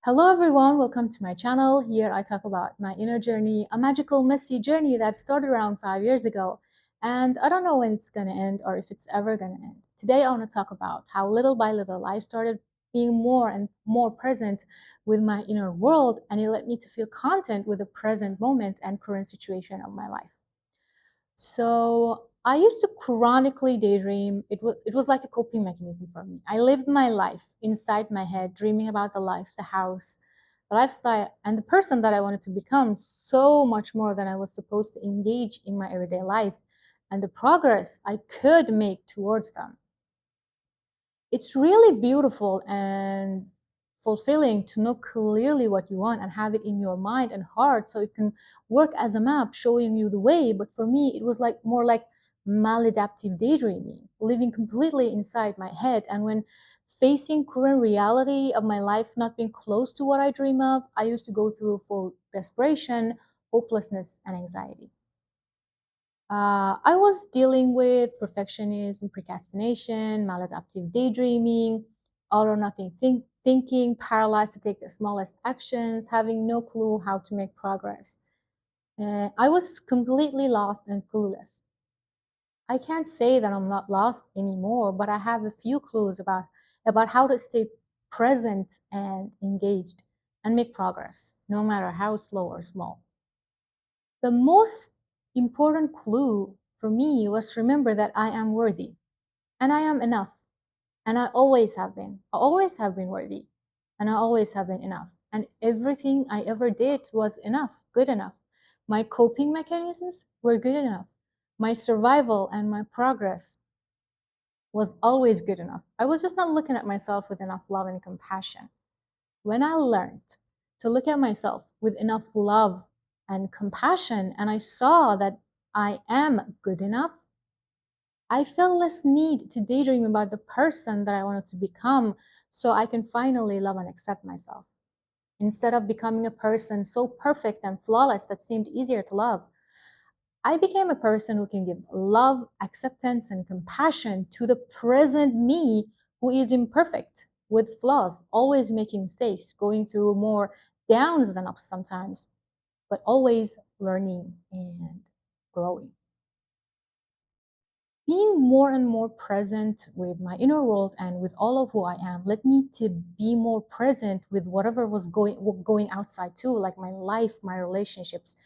Hello everyone, welcome to my channel. Here I talk about my inner journey, a magical, messy journey that started around 5 years ago. And I don't know when it's gonna end or if it's ever gonna end. Today I want to talk about how little by little I started being more and more present with my inner world, and it led me to feel content with the present moment and current situation of my life. So I used to chronically daydream. It was like a coping mechanism for me. I lived my life inside my head, dreaming about the life, the house, the lifestyle, and the person that I wanted to become so much more than I was supposed to engage in my everyday life and the progress I could make towards them. It's really beautiful and fulfilling to know clearly what you want and have it in your mind and heart so it can work as a map showing you the way. But for me, it was like more like maladaptive daydreaming, living completely inside my head. And when facing current reality of my life not being close to what I dream of, I used to go through full desperation, hopelessness, and anxiety. I was dealing with perfectionism, procrastination, maladaptive daydreaming, all or nothing thinking, paralyzed to take the smallest actions, having no clue how to make progress. I was completely lost and clueless. I can't say that I'm not lost anymore, but I have a few clues about how to stay present and engaged and make progress, no matter how slow or small. The most important clue for me was to remember that I am worthy and I am enough. And I always have been. I always have been worthy. And I always have been enough. And everything I ever did was enough, good enough. My coping mechanisms were good enough. My survival and my progress was always good enough. I was just not looking at myself with enough love and compassion. When I learned to look at myself with enough love and compassion, and I saw that I am good enough, I felt less need to daydream about the person that I wanted to become so I can finally love and accept myself. Instead of becoming a person so perfect and flawless that seemed easier to love, I became a person who can give love, acceptance, and compassion to the present me who is imperfect, with flaws, always making mistakes, going through more downs than ups sometimes, but always learning and growing. Being more and more present with my inner world and with all of who I am led me to be more present with whatever was going outside too, like my life, my relationships,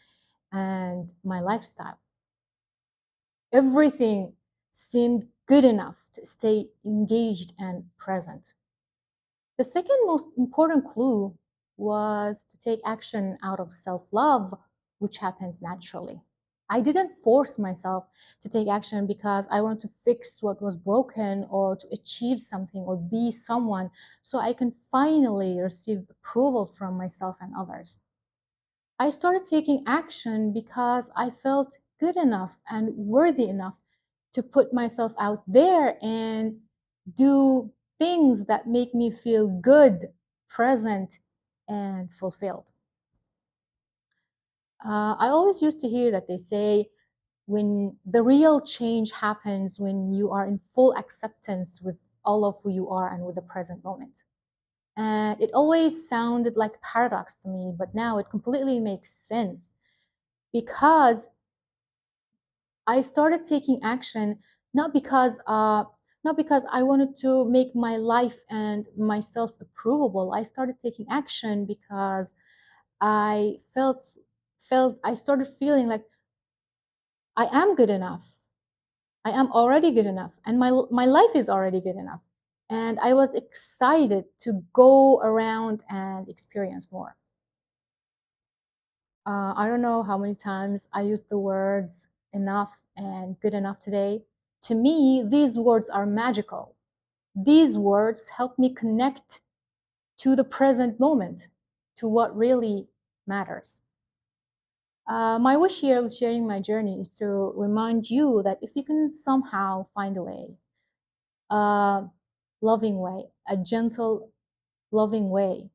and my lifestyle. Everything seemed good enough to stay engaged and present. The second most important clue was to take action out of self-love, which happens naturally. I didn't force myself to take action because I wanted to fix what was broken or to achieve something or be someone so I can finally receive approval from myself and others. I started taking action because I felt good enough and worthy enough to put myself out there and do things that make me feel good, present, and fulfilled. I always used to hear that they say when the real change happens when you are in full acceptance with all of who you are and with the present moment. And it always sounded like a paradox to me, but now it completely makes sense because I started taking action not because not because I wanted to make my life and myself approvable. I started taking action because I felt I started feeling like I am good enough. I am already good enough, and my life is already good enough. And I was excited to go around and experience more. I don't know how many times I used the words enough and good enough today. To me, these words are magical. These words help me connect to the present moment, to what really matters. My wish here with sharing my journey is to remind you that if you can somehow find a way, a loving way, a gentle, loving way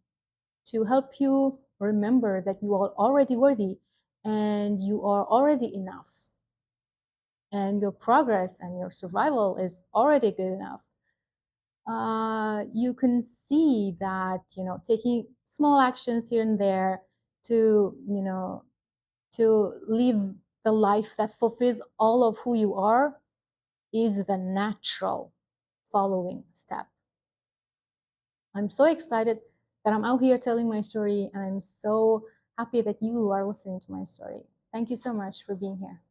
to help you remember that you are already worthy and you are already enough and your progress and your survival is already good enough. you can see that, taking small actions here and there to, to live the life that fulfills all of who you are is the natural following step. I'm so excited that I'm out here telling my story, and I'm so happy that you are listening to my story. Thank you so much for being here.